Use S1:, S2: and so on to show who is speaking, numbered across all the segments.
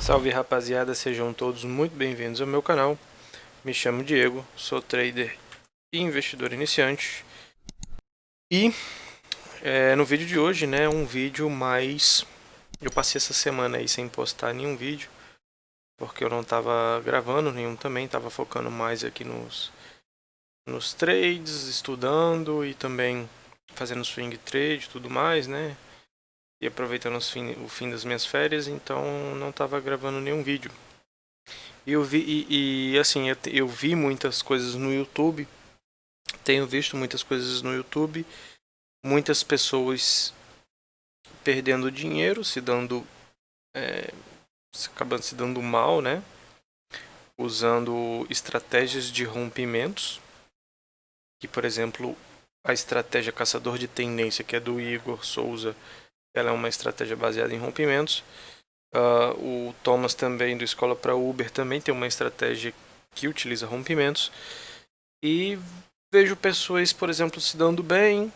S1: Salve rapaziada, sejam todos muito bem-vindos ao meu canal. Me chamo Diego, sou trader e investidor iniciante. E no vídeo de hoje, um vídeo mais... Eu passei essa semana aí sem postar nenhum vídeo, porque eu não estava gravando nenhum também, estava focando mais aqui nos trades, estudando e também fazendo swing trade e tudo mais, né? E aproveitando o fim das minhas férias, então não estava gravando nenhum vídeo. Assim, eu vi muitas coisas no YouTube, tenho visto muitas coisas no YouTube, muitas pessoas perdendo dinheiro, acabando se dando mal, né? Usando estratégias de rompimentos, que por exemplo, a estratégia caçador de tendência, que é do Igor Souza, ela é uma estratégia baseada em rompimentos. O Thomas também, do Escola para Uber, também tem uma estratégia que utiliza rompimentos. E vejo pessoas, por exemplo, se dando bem,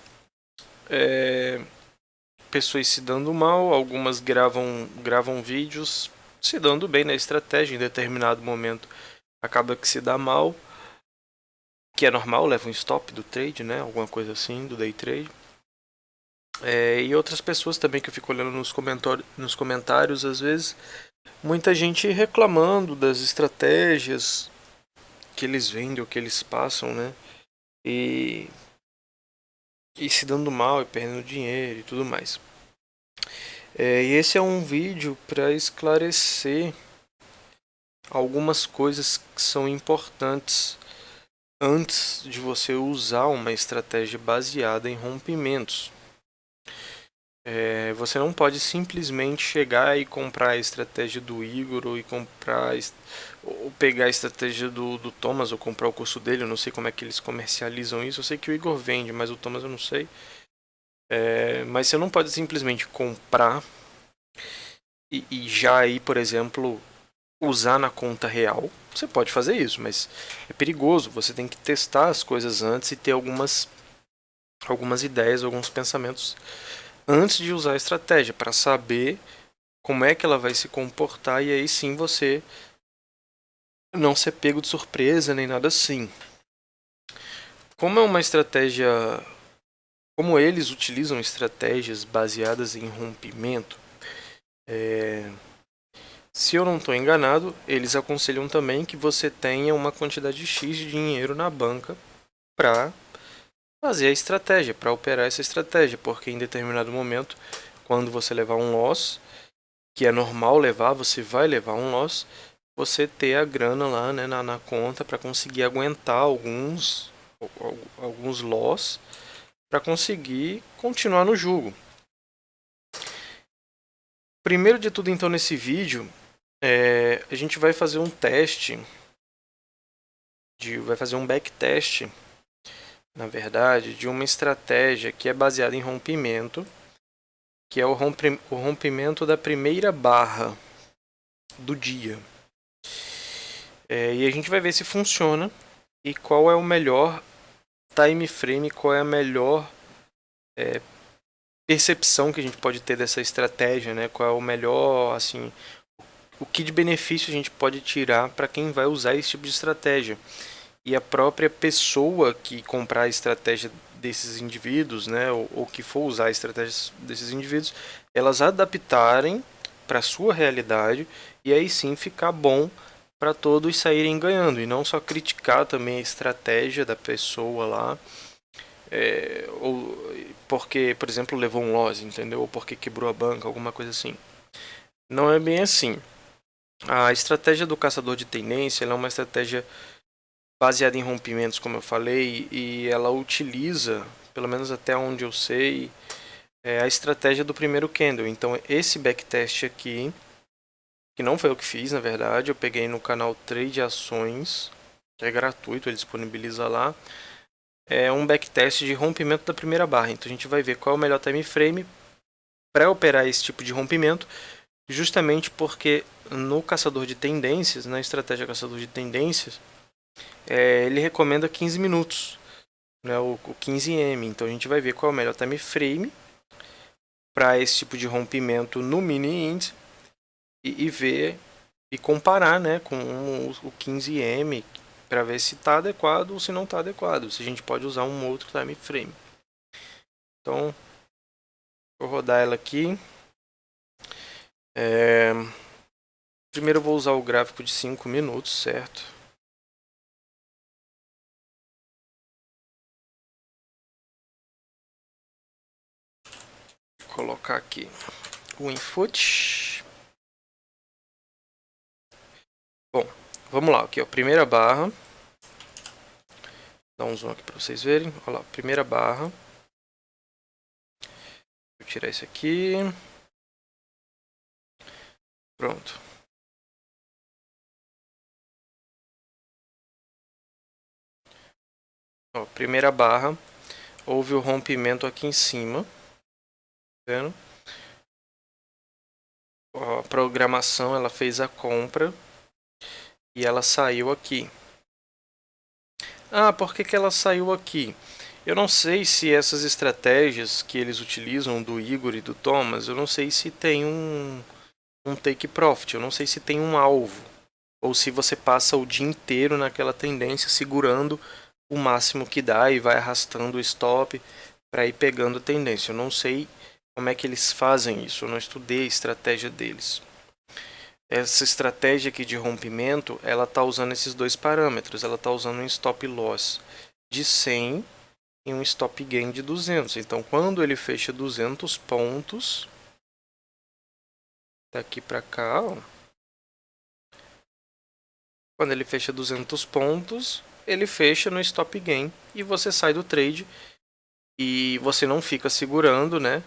S1: pessoas se dando mal, algumas gravam vídeos se dando bem na estratégia, em determinado momento acaba que se dá mal, que é normal, leva um stop do trade, né? Alguma coisa assim, do day trade. E outras pessoas também que eu fico olhando nos comentários, às vezes, muita gente reclamando das estratégias que eles vendem ou que eles passam, né? E, e se dando mal e perdendo dinheiro e tudo mais. E esse é um vídeo para esclarecer algumas coisas que são importantes antes de você usar uma estratégia baseada em rompimentos. Você não pode simplesmente chegar e comprar a estratégia do Igor ou pegar a estratégia do Thomas ou comprar o curso dele. Eu não sei como é que eles comercializam isso. Eu sei que o Igor vende, mas o Thomas eu não sei. Mas você não pode simplesmente comprar e já aí, por exemplo, usar na conta real. Você pode fazer isso, mas é perigoso. Você tem que testar as coisas antes e ter algumas ideias, alguns pensamentos antes de usar a estratégia, para saber como é que ela vai se comportar e aí sim você não ser pego de surpresa nem nada assim. Como é uma estratégia, como eles utilizam estratégias baseadas em rompimento, se eu não estou enganado, eles aconselham também que você tenha uma quantidade X de dinheiro na banca para fazer a estratégia, para operar essa estratégia, porque em determinado momento, quando você levar um loss, que é normal levar, você vai levar um loss, você ter a grana lá, né, na conta para conseguir aguentar alguns loss para conseguir continuar no jogo. Primeiro de tudo, então, nesse vídeo, a gente vai fazer um teste, vai fazer um backtest, na verdade, de uma estratégia que é baseada em rompimento, que é o rompimento da primeira barra do dia. E a gente vai ver se funciona e qual é o melhor time frame, qual é a melhor percepção que a gente pode ter dessa estratégia, né? Qual é o melhor, assim, o que de benefício a gente pode tirar para quem vai usar esse tipo de estratégia. E a própria pessoa que comprar a estratégia desses indivíduos, né, ou que for usar a estratégia desses indivíduos, elas adaptarem para a sua realidade e aí sim ficar bom para todos saírem ganhando e não só criticar também a estratégia da pessoa lá, ou porque, por exemplo, levou um loss, entendeu? Ou porque quebrou a banca, alguma coisa assim. Não é bem assim. A estratégia do caçador de tendência é uma estratégia baseada em rompimentos, como eu falei, e ela utiliza, pelo menos até onde eu sei, a estratégia do primeiro candle. Então, esse backtest aqui, que não foi eu que fiz, na verdade, eu peguei no canal Trade Ações, que é gratuito, ele disponibiliza lá. É um backtest de rompimento da primeira barra. Então, a gente vai ver qual é o melhor time frame para operar esse tipo de rompimento, justamente porque no caçador de tendências, na estratégia caçador de tendências, ele recomenda 15 minutos, né, o 15M. Então a gente vai ver qual é o melhor time frame para esse tipo de rompimento no mini índice e ver e comparar, né, com o 15M para ver se está adequado ou se não está adequado, se a gente pode usar um outro time frame. Então, vou rodar ela aqui. Primeiro eu vou usar o gráfico de 5 minutos, certo? Vou colocar aqui o input. Bom, vamos lá, aqui ó, primeira barra. Dá um zoom aqui para vocês verem. Olha lá, primeira barra. Vou tirar esse aqui. Pronto. Ó, primeira barra. Houve o rompimento aqui em cima. Tá vendo? Ó, a programação ela fez a compra e ela saiu aqui. Ah, por que ela saiu aqui? Eu não sei se essas estratégias que eles utilizam do Igor e do Thomas, eu não sei se tem um take profit, eu não sei se tem um alvo, ou se você passa o dia inteiro naquela tendência segurando o máximo que dá e vai arrastando o stop para ir pegando a tendência. Eu não sei como é que eles fazem isso, eu não estudei a estratégia deles. Essa estratégia aqui de rompimento, ela está usando esses dois parâmetros. Ela está usando um stop loss de 100 e um stop gain de 200. Então, quando ele fecha 200 pontos, daqui para cá, ó, quando ele fecha 200 pontos, ele fecha no stop gain e você sai do trade e você não fica segurando, né?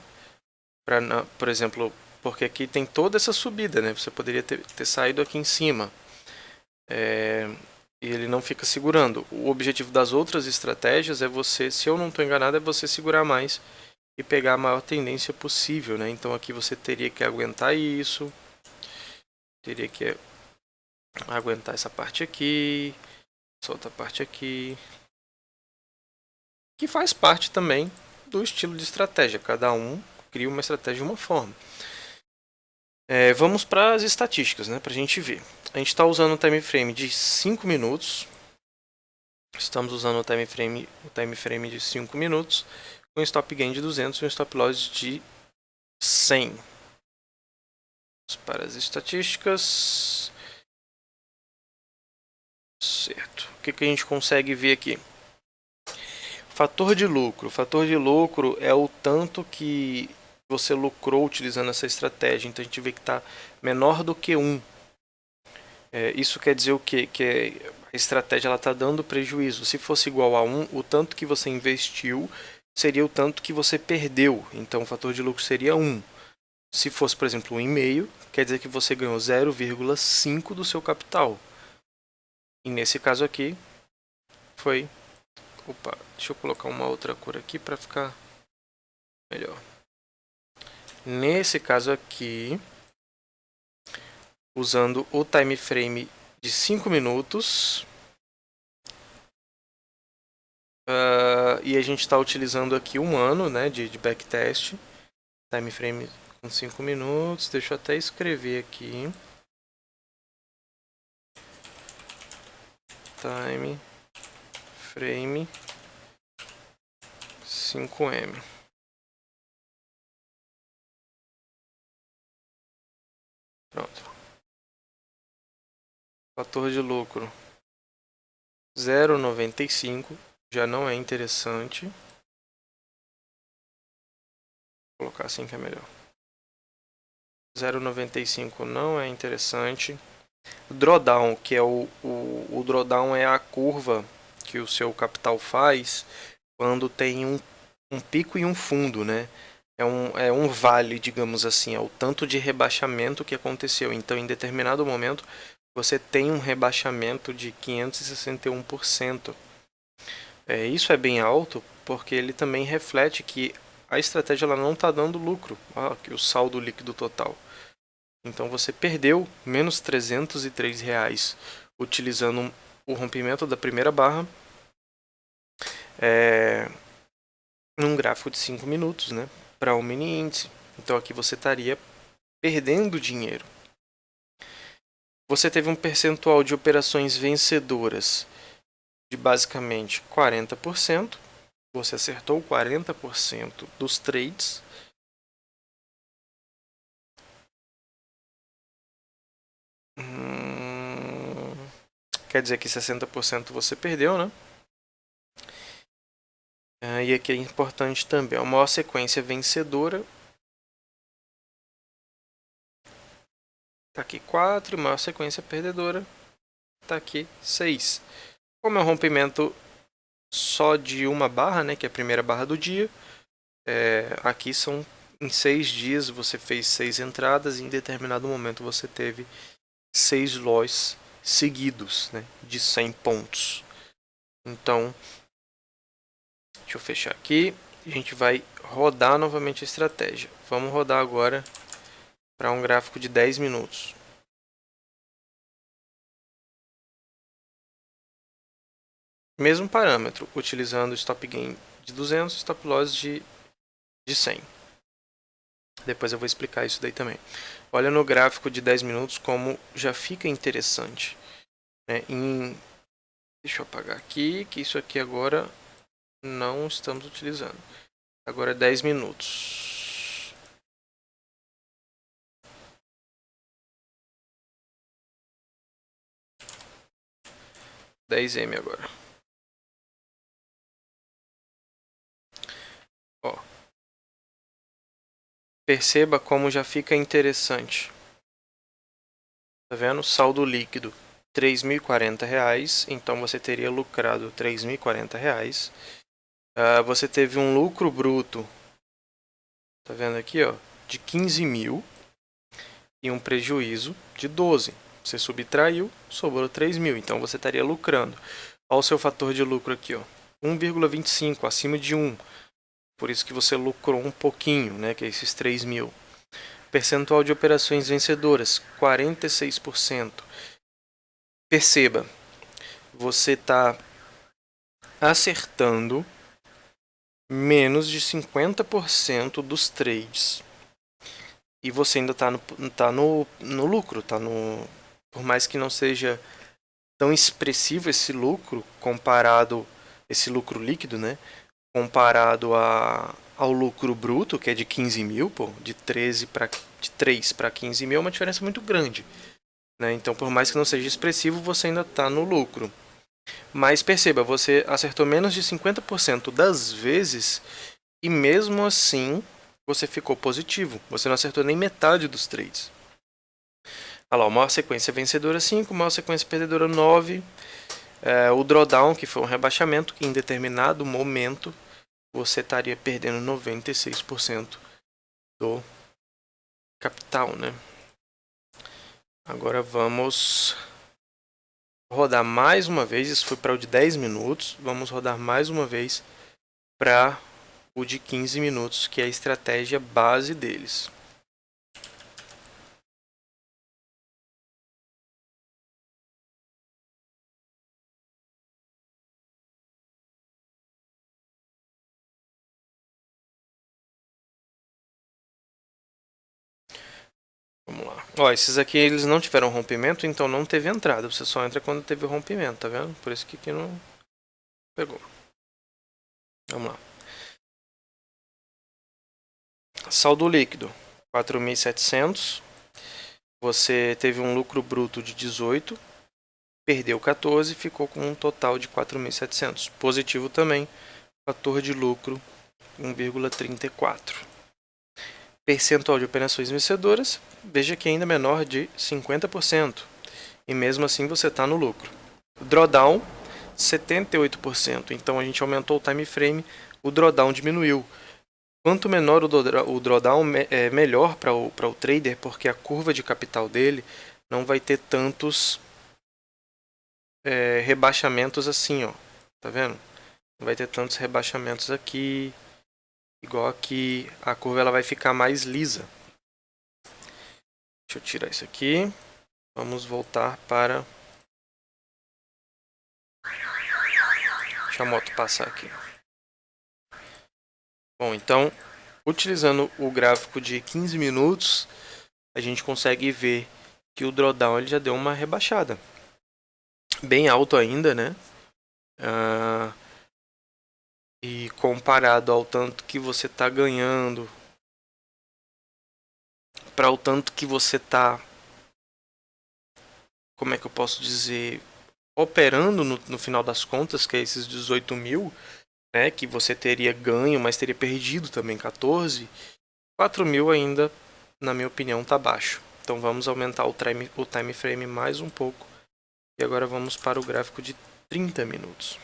S1: Por exemplo, porque aqui tem toda essa subida, né? Você poderia ter saído aqui em cima. E ele não fica segurando. O objetivo das outras estratégias é você, se eu não estou enganado, é você segurar mais e pegar a maior tendência possível, né? Então aqui você teria que aguentar isso, teria que aguentar essa parte aqui, essa outra parte aqui, que faz parte também do estilo de estratégia. Cada um cria uma estratégia de uma forma. Vamos para as estatísticas, né? Para a gente ver. A gente está usando um time frame de 5 minutos. Estamos usando o time frame de 5 minutos, com stop gain de 200 e um stop loss de 100. Vamos para as estatísticas. Certo. O que a gente consegue ver aqui? Fator de lucro. O fator de lucro é o tanto que você lucrou utilizando essa estratégia. Então a gente vê que está menor do que 1. Isso quer dizer o quê? Que a estratégia está dando prejuízo. Se fosse igual a 1, o tanto que você investiu seria o tanto que você perdeu. Então o fator de lucro seria 1. Se fosse, por exemplo, 1,5, quer dizer que você ganhou 0,5 do seu capital. E nesse caso aqui foi... Opa, deixa eu colocar uma outra cor aqui para ficar melhor. Nesse caso aqui, usando o time frame de 5 minutos, e a gente está utilizando aqui um ano, né, de backtest. Time frame com 5 minutos. Deixa eu até escrever aqui. Time frame 5M. Pronto. Fator de lucro 0,95. Já não é interessante. Vou colocar assim que é melhor. 0,95 não é interessante. Drawdown, que é o drawdown é a curva que o seu capital faz quando tem um pico e um fundo, né? É um vale, digamos assim, é o tanto de rebaixamento que aconteceu. Então, em determinado momento, você tem um rebaixamento de 561%. Isso é bem alto, porque ele também reflete que a estratégia ela não está dando lucro. Olha aqui o saldo líquido total. Então você perdeu menos R$303 utilizando o rompimento da primeira barra num gráfico de 5 minutos, né, para o mini índice. Então aqui você estaria perdendo dinheiro. Você teve um percentual de operações vencedoras de basicamente 40%. Você acertou 40% dos trades. Quer dizer que 60% você perdeu, né? E aqui é importante também, a maior sequência vencedora. Tá aqui 4, maior sequência perdedora. Tá aqui 6. Como é um rompimento só de uma barra, né, que é a primeira barra do dia, aqui são em 6 dias você fez 6 entradas e em determinado momento você teve 6 loss seguidos, né, de 100 pontos. Então, deixa eu fechar aqui. A gente vai rodar novamente a estratégia. Vamos rodar agora para um gráfico de 10 minutos. Mesmo parâmetro, utilizando stop gain de 200 e stop loss de 100. Depois eu vou explicar isso daí também. Olha no gráfico de 10 minutos como já fica interessante. Né? Deixa eu apagar aqui, que isso aqui agora não estamos utilizando. Agora é 10 minutos. $10M agora. Ó. Perceba como já fica interessante. Tá vendo? Saldo líquido R$3.040, então você teria lucrado R$3.040. Você teve um lucro bruto, tá vendo aqui, ó, de 15 mil e um prejuízo de 12. Você subtraiu, sobrou 3 mil, então você estaria lucrando. Olha o seu fator de lucro aqui, ó, 1,25, acima de 1. Por isso que você lucrou um pouquinho, né, que é esses 3 mil. Percentual de operações vencedoras, 46%. Perceba, você está acertando menos de 50% dos trades. E você ainda está no lucro, por mais que não seja tão expressivo esse lucro comparado, esse lucro líquido, né? Comparado ao lucro bruto, que é de 15 mil, pô, de 3 para 15 mil é uma diferença muito grande. Né? Então, por mais que não seja expressivo, você ainda está no lucro. Mas perceba, você acertou menos de 50% das vezes e mesmo assim você ficou positivo. Você não acertou nem metade dos trades. Olha lá, maior sequência vencedora 5, maior sequência perdedora 9. O drawdown, que foi um rebaixamento, que em determinado momento você estaria perdendo 96% do capital, né? Agora vamos rodar mais uma vez. Isso foi para o de 10 minutos. Vamos rodar mais uma vez para o de 15 minutos, que é a estratégia base deles. Vamos lá. Ó, esses aqui eles não tiveram rompimento, então não teve entrada. Você só entra quando teve o rompimento, tá vendo? Por isso que aqui não pegou. Vamos lá. Saldo líquido, 4.700. Você teve um lucro bruto de 18, perdeu 14, ficou com um total de 4.700. Positivo também, fator de lucro 1,34. Percentual de operações vencedoras, veja que ainda menor de 50%. E mesmo assim você está no lucro. Drawdown, 78%. Então a gente aumentou o time frame, o drawdown diminuiu. Quanto menor o drawdown, é melhor para o trader, porque a curva de capital dele não vai ter tantos rebaixamentos assim, ó. Tá vendo? Não vai ter tantos rebaixamentos aqui, igual aqui. A curva ela vai ficar mais lisa. Deixa eu tirar isso aqui. Vamos voltar para... Deixa a moto passar aqui. Bom, então, utilizando o gráfico de 15 minutos, a gente consegue ver que o drawdown ele já deu uma rebaixada. Bem alto ainda, né? E comparado ao tanto que você está ganhando para o tanto que você está, como é que eu posso dizer, operando no final das contas, que é esses 18 mil, né, que você teria ganho, mas teria perdido também 14, 4 mil ainda, na minha opinião, está baixo. Então vamos aumentar o time frame mais um pouco. E agora vamos para o gráfico de 30 minutos.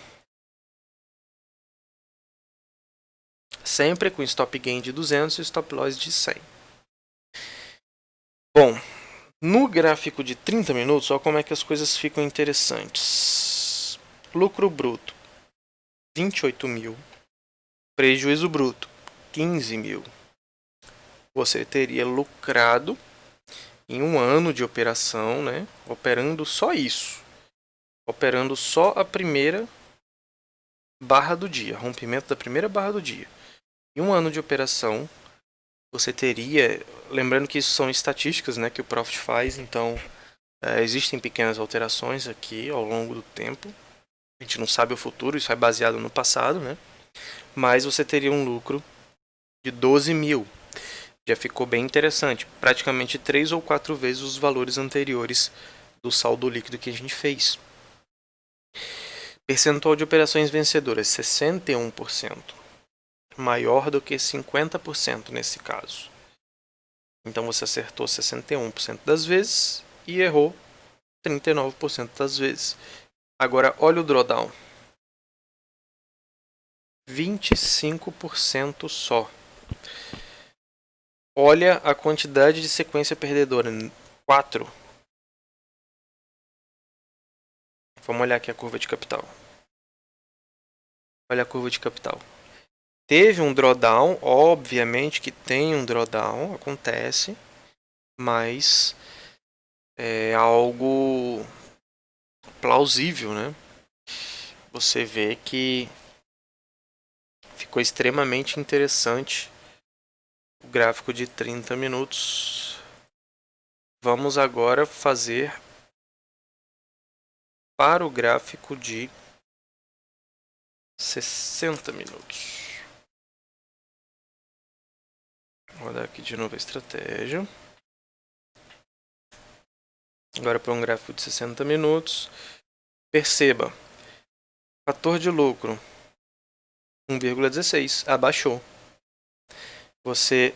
S1: Sempre com stop gain de 200 e stop loss de 100. Bom, no gráfico de 30 minutos, olha como é que as coisas ficam interessantes. Lucro bruto, 28 mil. Prejuízo bruto, 15 mil. Você teria lucrado em um ano de operação, né? Operando só isso. Operando só a primeira barra do dia. Rompimento da primeira barra do dia. Em um ano de operação, você teria... Lembrando que isso são estatísticas, né, que o Profit faz. Então, existem pequenas alterações aqui ao longo do tempo. A gente não sabe o futuro, isso é baseado no passado, né? Mas você teria um lucro de 12 mil. Já ficou bem interessante. Praticamente 3 ou 4 vezes os valores anteriores do saldo líquido que a gente fez. Percentual de operações vencedoras, 61%. Maior do que 50% nesse caso. Então você acertou 61% das vezes e errou 39% das vezes. Agora olha o drawdown. 25% só. Olha a quantidade de sequência perdedora. 4. Vamos olhar aqui a curva de capital. Olha a curva de capital. Teve um drawdown, obviamente que tem um drawdown, acontece, mas é algo plausível, né? Você vê que ficou extremamente interessante o gráfico de 30 minutos. Vamos agora fazer para o gráfico de 60 minutos. Vou dar aqui de novo a estratégia. Agora para um gráfico de 60 minutos. Perceba, fator de lucro 1,16, abaixou. Você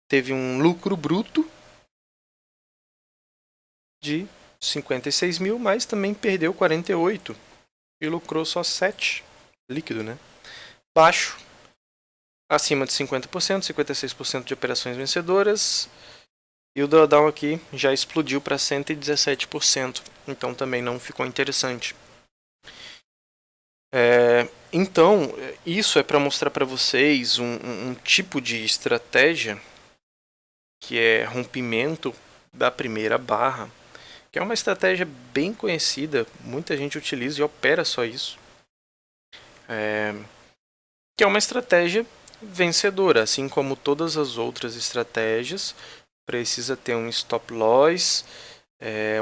S1: teve um lucro bruto de 56 mil, mas também perdeu 48 e lucrou só 7, líquido, né? Baixo, acima de 50%, 56% de operações vencedoras. E o drawdown aqui já explodiu para 117%, então também não ficou interessante. Então, isso é para mostrar para vocês um tipo de estratégia que é rompimento da primeira barra, que é uma estratégia bem conhecida, muita gente utiliza e opera só isso. Que é uma estratégia vencedora, assim como todas as outras estratégias, precisa ter um stop loss,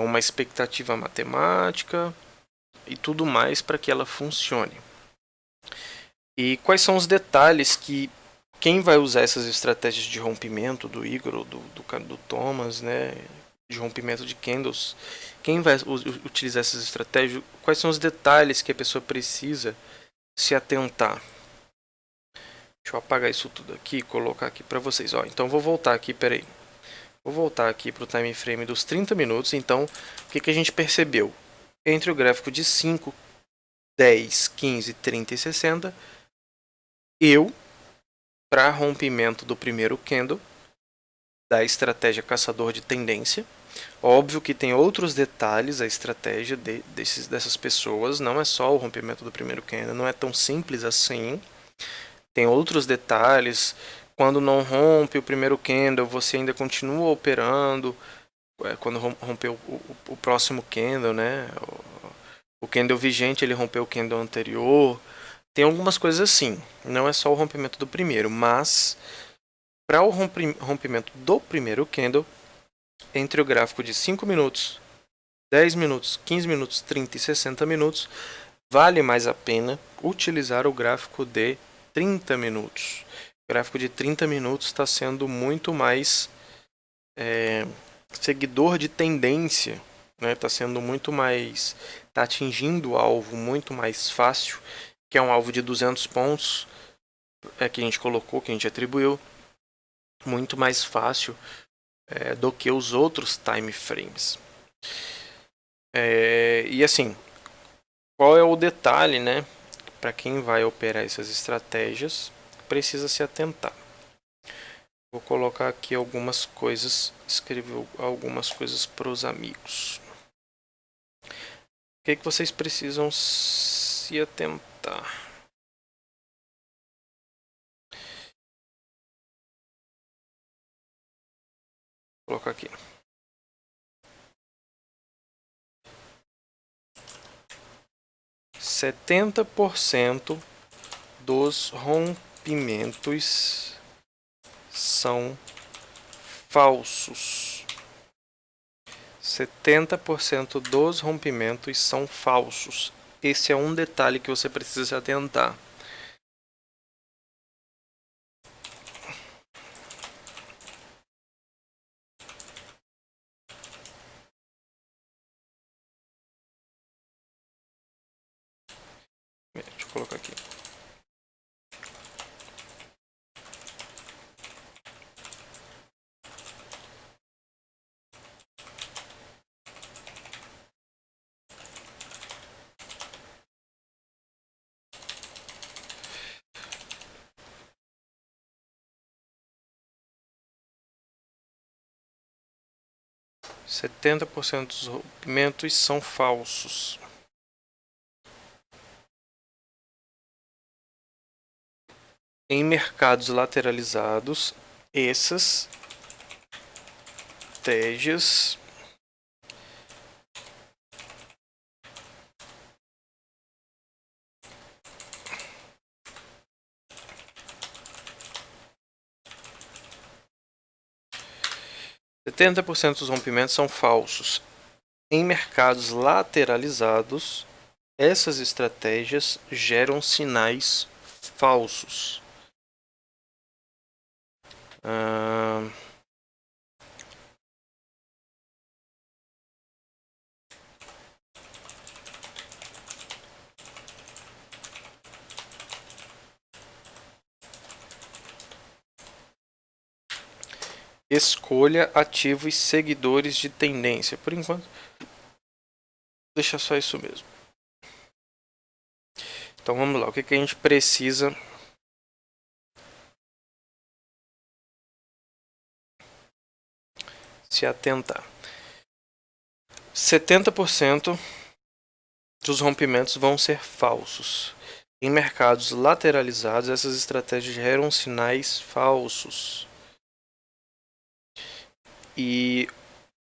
S1: uma expectativa matemática e tudo mais para que ela funcione. E quais são os detalhes que quem vai usar essas estratégias de rompimento do Igor, do Thomas, né, de rompimento de candles, quem vai utilizar essas estratégias, quais são os detalhes que a pessoa precisa se atentar? Deixa eu apagar isso tudo aqui e colocar aqui para vocês. Então vou voltar aqui, peraí. Vou voltar aqui para o time frame dos 30 minutos. Então, o que a gente percebeu? Entre o gráfico de 5, 10, 15, 30 e 60, para rompimento do primeiro candle, da estratégia caçador de tendência. Óbvio que tem outros detalhes a estratégia dessas pessoas. Não é só o rompimento do primeiro candle. Não é tão simples assim. Tem outros detalhes. Quando não rompe o primeiro candle, você ainda continua operando. Quando rompeu o próximo candle, né? O candle vigente, ele rompeu o candle anterior. Tem algumas coisas assim. Não é só o rompimento do primeiro, mas para o rompimento do primeiro candle, entre o gráfico de 5 minutos, 10 minutos, 15 minutos, 30 e 60 minutos, vale mais a pena utilizar o gráfico de 30 minutos. O gráfico de 30 minutos está sendo muito mais seguidor de tendência, né? Está sendo muito mais, está atingindo o alvo muito mais fácil, que é um alvo de 200 pontos, que a gente colocou, que a gente atribuiu, muito mais fácil do que os outros time frames. E assim, qual é o detalhe, né? Para quem vai operar essas estratégias, precisa se atentar. Vou colocar aqui algumas coisas, escrever algumas coisas para os amigos. O que vocês precisam se atentar? Vou colocar aqui. Setenta por cento dos rompimentos são falsos. 70% dos rompimentos são falsos. Esse é um detalhe que você precisa se atentar. Deixa eu colocar aqui. Setenta por cento dos rompimentos são falsos. Em mercados lateralizados, essas estratégias dos rompimentos são falsos. Em mercados lateralizados, essas estratégias geram sinais falsos. Escolha ativos seguidores de tendência. Por enquanto, deixa só isso mesmo. Então vamos lá. O que a gente precisa se atentar? 70% dos rompimentos vão ser falsos. Em mercados lateralizados, essas estratégias geram sinais falsos. E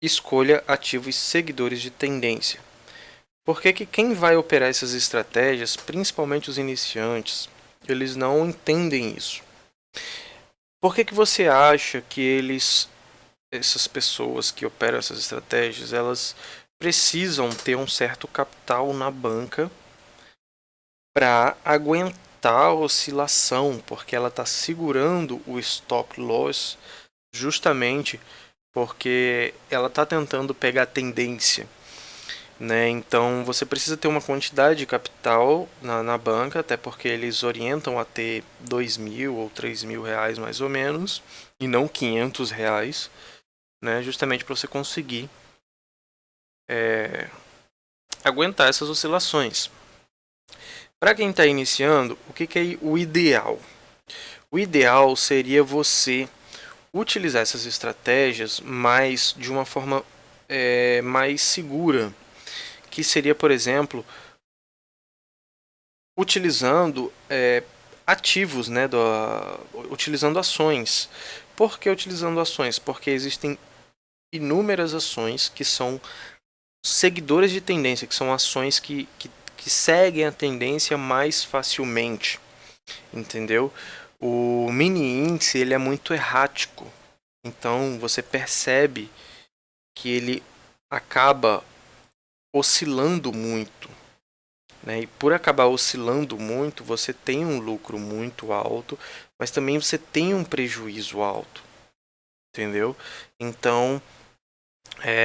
S1: escolha ativos seguidores de tendência. Porque quem vai operar essas estratégias, principalmente os iniciantes, eles não entendem isso. Por que você acha que essas pessoas que operam essas estratégias, elas precisam ter um certo capital na banca para aguentar a oscilação, porque ela está segurando o stop loss justamente porque ela está tentando pegar a tendência, né? Então você precisa ter uma quantidade de capital na banca, até porque eles orientam a ter 2.000 ou 3.000 reais mais ou menos, e não 500 reais, né? Justamente para você conseguir aguentar essas oscilações. Para quem está iniciando, o que é o ideal? O ideal seria você utilizar essas estratégias mais de uma forma mais segura, que seria, por exemplo, utilizando ativos, né, utilizando ações. Por que utilizando ações? Porque existem inúmeras ações que são seguidores de tendência, que são ações que seguem a tendência mais facilmente, entendeu? O mini índice ele é muito errático, então você percebe que ele acaba oscilando muito, né? E por acabar oscilando muito, você tem um lucro muito alto, mas também você tem um prejuízo alto, entendeu? Então,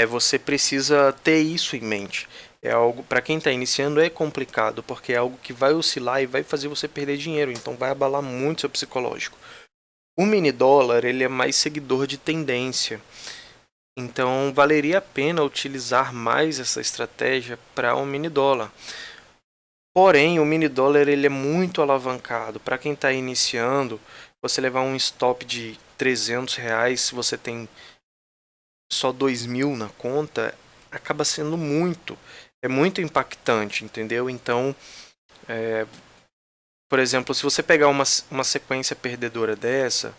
S1: você precisa ter isso em mente. É algo, para quem está iniciando, é complicado, porque é algo que vai oscilar e vai fazer você perder dinheiro, então vai abalar muito seu psicológico. O mini dólar, ele é mais seguidor de tendência. Então, valeria a pena utilizar mais essa estratégia para o mini dólar. Porém, o mini dólar ele é muito alavancado. Para quem está iniciando, você levar um stop de R$ 300, se você tem só 2.000 na conta, acaba sendo muito. É muito impactante, entendeu? Então, por exemplo, se você pegar uma sequência perdedora dessa,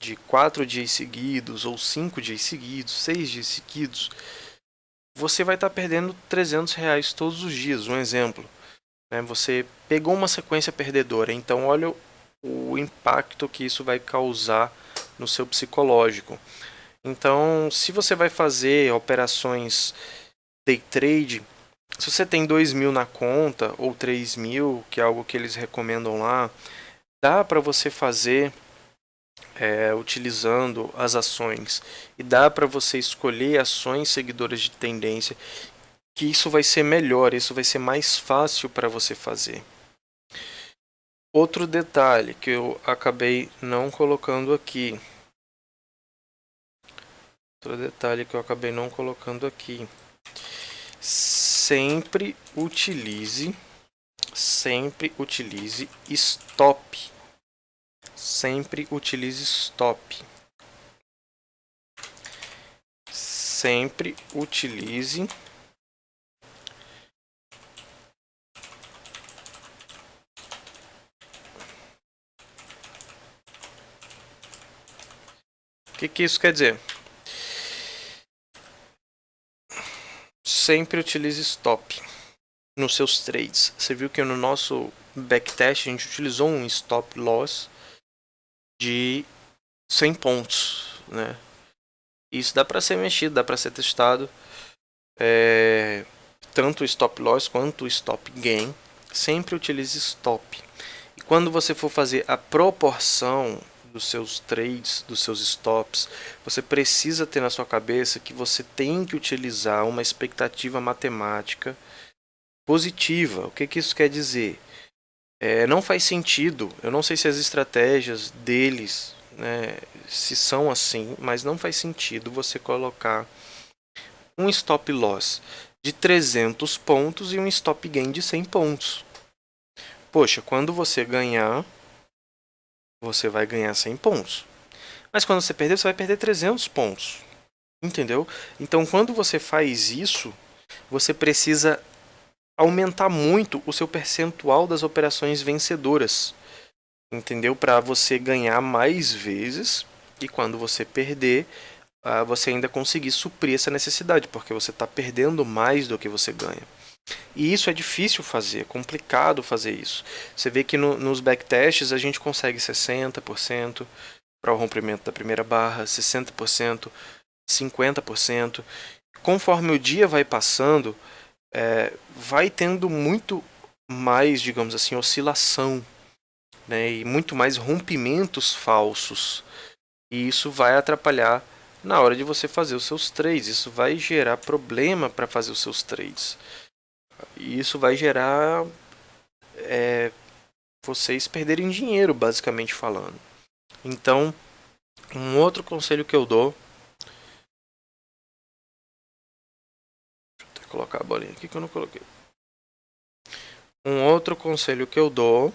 S1: de 4 dias seguidos, ou 5 dias seguidos, 6 dias seguidos, você vai estar perdendo R$ 300 todos os dias. Um exemplo, né? Você pegou uma sequência perdedora, então olha o impacto que isso vai causar no seu psicológico. Então, se você vai fazer operações day trade, se você tem 2.000 na conta ou 3.000, que é algo que eles recomendam lá, dá para você fazer utilizando as ações, e dá para você escolher ações seguidoras de tendência, que isso vai ser melhor, isso vai ser mais fácil para você fazer. Outro detalhe que eu acabei não colocando aqui. Sempre utilize stop. Sempre utilize stop. Sempre utilize O que isso quer dizer? Sempre utilize stop nos seus trades. Você viu que no nosso backtest a gente utilizou um stop loss de 100 pontos, né? Isso dá para ser mexido, dá para ser testado. Tanto o stop loss quanto o stop gain. Sempre utilize stop. E quando você for fazer a proporção dos seus trades, dos seus stops, você precisa ter na sua cabeça que você tem que utilizar uma expectativa matemática positiva. O que isso quer dizer? Não faz sentido, eu não sei se as estratégias deles, né, se são assim, mas não faz sentido você colocar um stop loss de 300 pontos e um stop gain de 100 pontos. Poxa, quando você ganhar, você vai ganhar 100 pontos. Mas quando você perder, você vai perder 300 pontos. Entendeu? Então, quando você faz isso, você precisa aumentar muito o seu percentual das operações vencedoras. Entendeu? Para você ganhar mais vezes e quando você perder, você ainda conseguir suprir essa necessidade, porque você está perdendo mais do que você ganha. E isso é difícil fazer, é complicado fazer isso. Você vê que nos backtests a gente consegue 60% para o rompimento da primeira barra, 60%, 50%. Conforme o dia vai passando, vai tendo muito mais, digamos assim, oscilação, né? E muito mais rompimentos falsos. E isso vai atrapalhar na hora de você fazer os seus trades. Isso vai gerar problema para fazer os seus trades. E isso vai gerar vocês perderem dinheiro, basicamente falando. Então, um outro conselho que eu dou. Deixa eu até colocar a bolinha aqui que eu não coloquei. Um outro conselho que eu dou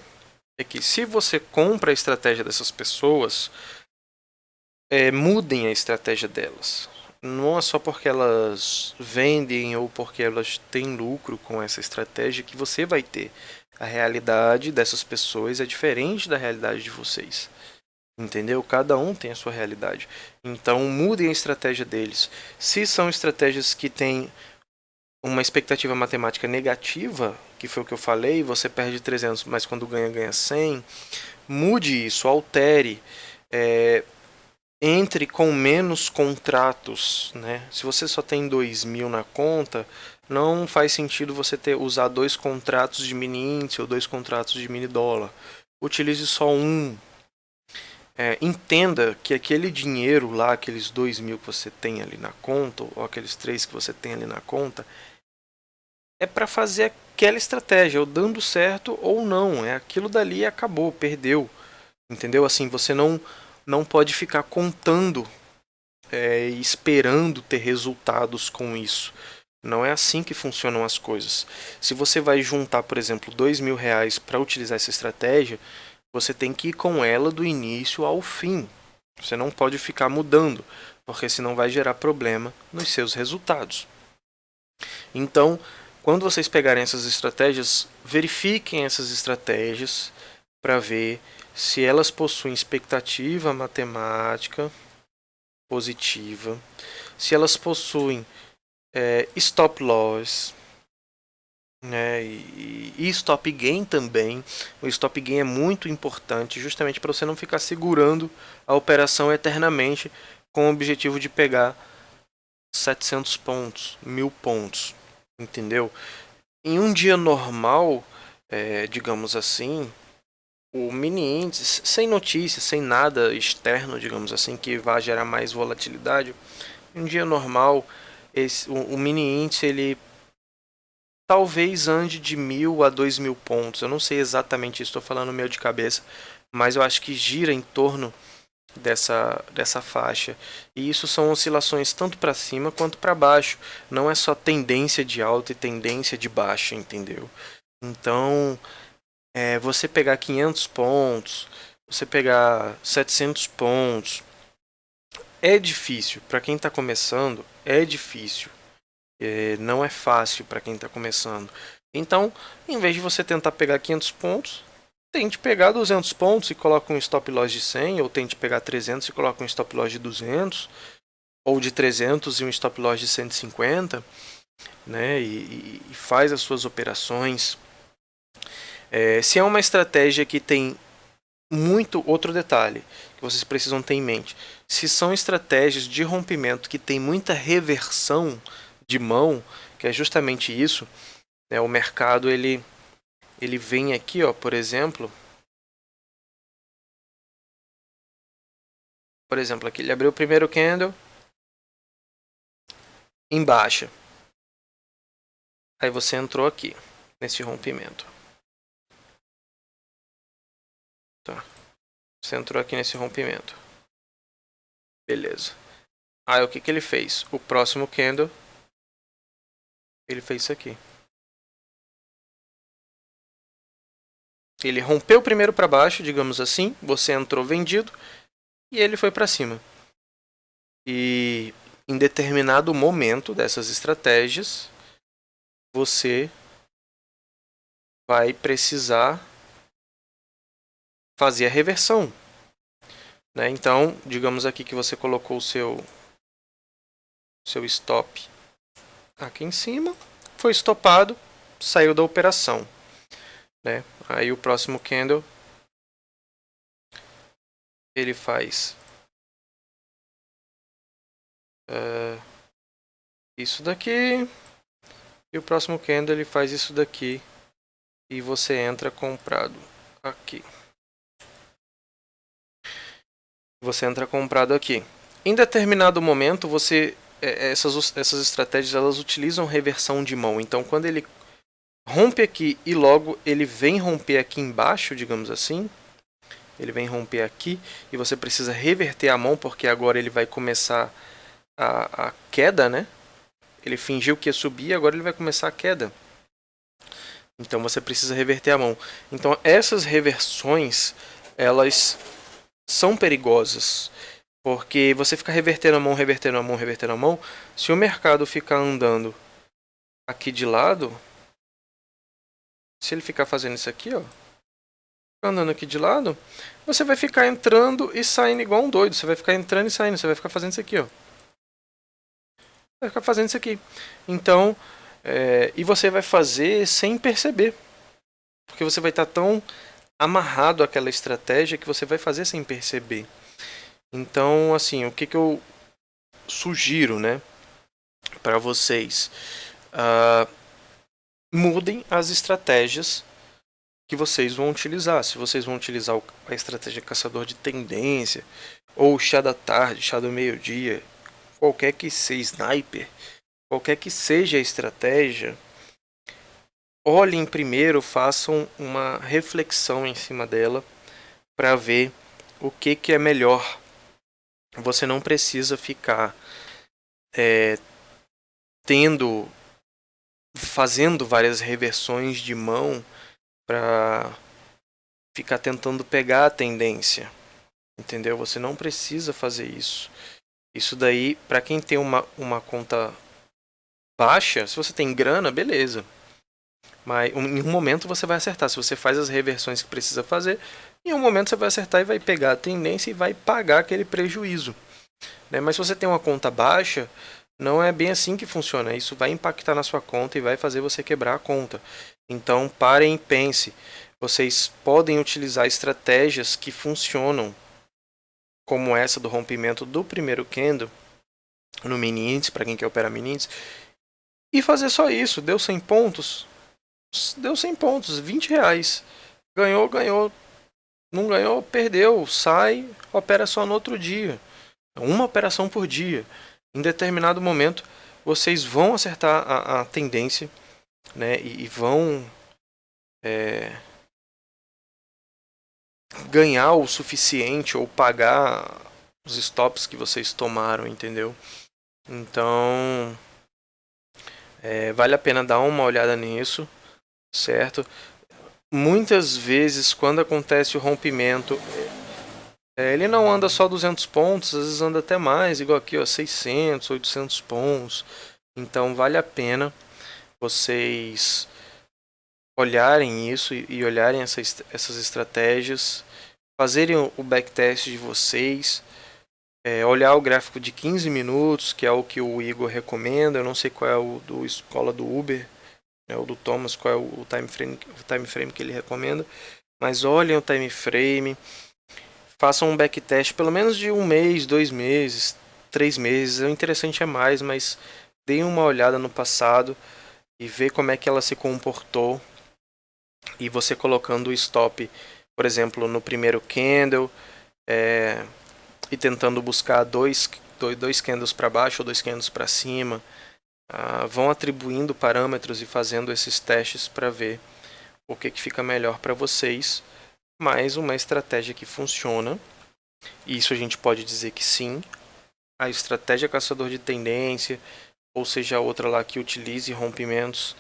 S1: é que se você compra a estratégia dessas pessoas, mudem a estratégia delas. Não é só porque elas vendem ou porque elas têm lucro com essa estratégia que você vai ter. A realidade dessas pessoas é diferente da realidade de vocês. Entendeu? Cada um tem a sua realidade. Então mudem a estratégia deles. Se são estratégias que têm uma expectativa matemática negativa, que foi o que eu falei, você perde 300, mas quando ganha, ganha 100, mude isso, altere. entre com menos contratos, né? Se você só tem 2.000 na conta, não faz sentido você usar 2 contratos de mini índice ou 2 contratos de mini dólar. Utilize só um. Entenda que aquele dinheiro lá, aqueles 2.000 que você tem ali na conta, ou aqueles 3 que você tem ali na conta, é para fazer aquela estratégia, ou dando certo ou não. É aquilo dali e acabou, perdeu. Entendeu? Assim, você não pode ficar contando e esperando ter resultados com isso. Não é assim que funcionam as coisas. Se você vai juntar, por exemplo, R$ 2.000 para utilizar essa estratégia, você tem que ir com ela do início ao fim. Você não pode ficar mudando, porque senão vai gerar problema nos seus resultados. Então, quando vocês pegarem essas estratégias, verifiquem essas estratégias para ver se elas possuem expectativa matemática positiva, se elas possuem stop loss, né, e stop gain também. O stop gain é muito importante justamente para você não ficar segurando a operação eternamente com o objetivo de pegar 700 pontos, 1.000 pontos, entendeu? Em um dia normal, digamos assim, o mini índice, sem notícias, sem nada externo, digamos assim, que vá gerar mais volatilidade, em um dia normal, o mini índice ele talvez ande de 1.000 a 2.000 pontos. Eu não sei exatamente isso, estou falando meio de cabeça, mas eu acho que gira em torno dessa faixa. E isso são oscilações tanto para cima quanto para baixo. Não é só tendência de alta e tendência de baixa, entendeu? Então, você pegar 500 pontos, você pegar 700 pontos, é difícil. Para quem está começando, é difícil. Não é fácil para quem está começando. Então, em vez de você tentar pegar 500 pontos, tente pegar 200 pontos e coloca um stop loss de 100, ou tente pegar 300 e coloca um stop loss de 200, ou de 300 e um stop loss de 150, né? E faz as suas operações. Se é uma estratégia que tem muito outro detalhe que vocês precisam ter em mente, se são estratégias de rompimento que tem muita reversão de mão, que é justamente isso, né? O mercado ele vem aqui, ó, por exemplo, aqui ele abriu o primeiro candle em baixa, aí você entrou aqui nesse rompimento, tá? Você entrou aqui nesse rompimento, beleza? Aí o que ele fez? O próximo candle ele fez isso aqui. Ele rompeu primeiro para baixo, digamos assim, você entrou vendido e ele foi para cima. E em determinado momento dessas estratégias, você vai precisar fazer a reversão, né? Então, digamos aqui que você colocou o seu stop aqui em cima, foi estopado, saiu da operação, né? Aí o próximo candle ele faz isso daqui, e o próximo candle ele faz isso daqui, e você entra comprado aqui. Você entra comprado aqui. Em determinado momento, essas estratégias elas utilizam reversão de mão. Então, quando ele rompe aqui e logo ele vem romper aqui embaixo, digamos assim, ele vem romper aqui e você precisa reverter a mão porque agora ele vai começar a queda, né? Ele fingiu que ia subir, agora ele vai começar a queda. Então você precisa reverter a mão. Então essas reversões, elas são perigosas. Porque você fica revertendo a mão, revertendo a mão, revertendo a mão. Se o mercado ficar andando aqui de lado, se ele ficar fazendo isso aqui, ó, andando aqui de lado, você vai ficar entrando e saindo igual um doido. Você vai ficar entrando e saindo, você vai ficar fazendo isso aqui, ó. Vai ficar fazendo isso aqui. Então, e você vai fazer sem perceber. Porque você vai estar tão amarrado àquela estratégia que você vai fazer sem perceber. Então, assim, o que eu sugiro, né, para vocês? Mudem as estratégias que vocês vão utilizar. Se vocês vão utilizar a estratégia caçador de tendência, ou chá da tarde, chá do meio-dia, qualquer que seja sniper, qualquer que seja a estratégia, olhem primeiro, façam uma reflexão em cima dela para ver o que é melhor. Você não precisa ficar fazendo várias reversões de mão para ficar tentando pegar a tendência, entendeu? Você não precisa fazer isso. Isso daí, para quem tem uma conta baixa, se você tem grana, beleza. Mas em um momento você vai acertar. Se você faz as reversões que precisa fazer, em um momento você vai acertar e vai pegar a tendência e vai pagar aquele prejuízo, né? Mas se você tem uma conta baixa, não é bem assim que funciona. Isso vai impactar na sua conta e vai fazer você quebrar a conta. Então parem e pense. Vocês podem utilizar estratégias que funcionam, como essa do rompimento do primeiro candle no mini índice, para quem quer operar mini índice, e fazer só isso. Deu 100 pontos? Deu 100 pontos, R$ 20. Ganhou, ganhou. Não ganhou, perdeu. Sai, opera só no outro dia. Uma operação por dia. Em determinado momento, vocês vão acertar a tendência, né? E vão ganhar o suficiente ou pagar os stops que vocês tomaram, entendeu? Então, vale a pena dar uma olhada nisso, certo? Muitas vezes, quando acontece o rompimento, ele não anda só 200 pontos, às vezes anda até mais, igual aqui, ó, 600, 800 pontos. Então, vale a pena vocês olharem isso e olharem essas estratégias, fazerem o backtest de vocês, olhar o gráfico de 15 minutos, que é o que o Igor recomenda. Eu não sei qual é o do Escola do Uber, né, o do Thomas, qual é o time frame que ele recomenda, mas olhem o time frame, façam um backtest pelo menos de 1 mês, 2 meses, 3 meses. O interessante é mais, mas deem uma olhada no passado e ver como é que ela se comportou, e você colocando o stop, por exemplo, no primeiro candle, e tentando buscar dois candles para baixo ou 2 candles para cima, vão atribuindo parâmetros e fazendo esses testes para ver o que fica melhor para vocês. Mais uma estratégia que funciona, e isso a gente pode dizer que sim. A estratégia caçador de tendência, ou seja, a outra lá que utilize rompimentos,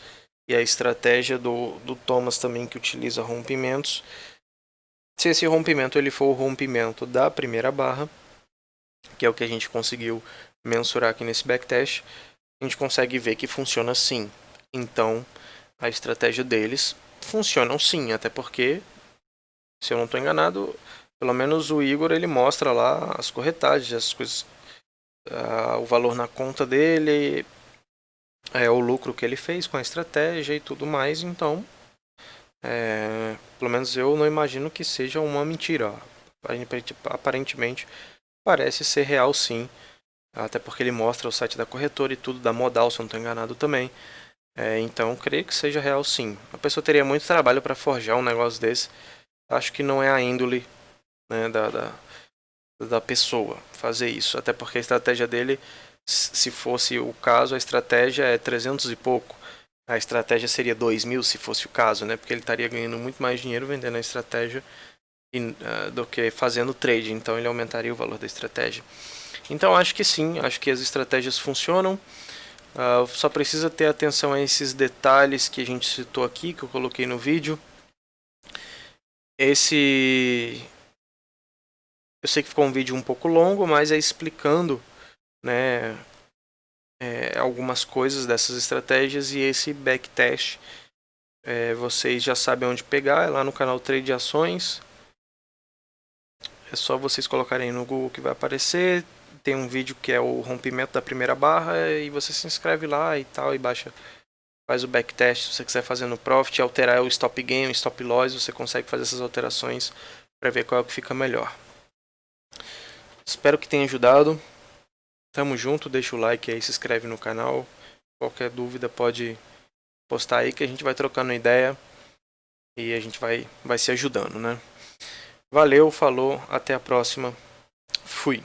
S1: e a estratégia do Thomas também, que utiliza rompimentos. Se esse rompimento ele for o rompimento da primeira barra, que é o que a gente conseguiu mensurar aqui nesse backtest, a gente consegue ver que funciona sim. Então, a estratégia deles funciona sim, até porque, se eu não estou enganado, pelo menos o Igor ele mostra lá as corretagens, as coisas, o valor na conta dele, o lucro que ele fez com a estratégia e tudo mais. Então, pelo menos eu não imagino que seja uma mentira. Aparentemente parece ser real sim, até porque ele mostra o site da corretora e tudo, da Modal, se eu não estou enganado também. Então, creio que seja real sim. A pessoa teria muito trabalho para forjar um negócio desse. Acho que não é a índole, né, da pessoa fazer isso. Até porque a estratégia dele, se fosse o caso, a estratégia é 300 e pouco. A estratégia seria 2.000 se fosse o caso, né? Porque ele estaria ganhando muito mais dinheiro vendendo a estratégia do que fazendo trade. Então ele aumentaria o valor da estratégia. Então acho que sim, acho que as estratégias funcionam. Só precisa ter atenção a esses detalhes que a gente citou aqui, que eu coloquei no vídeo. Eu sei que ficou um vídeo um pouco longo, mas é explicando, né, algumas coisas dessas estratégias, e esse backtest vocês já sabem onde pegar, é lá no canal Trade Ações. É só vocês colocarem no Google que vai aparecer. Tem um vídeo que é o rompimento da primeira barra, e você se inscreve lá e tal, e faz o backtest. Se você quiser fazer no Profit, alterar o stop gain, o stop loss, você consegue fazer essas alterações para ver qual é o que fica melhor. Espero que tenha ajudado. Tamo junto, deixa o like aí, se inscreve no canal. Qualquer dúvida pode postar aí que a gente vai trocando ideia e a gente vai se ajudando, né? Valeu, falou, até a próxima. Fui.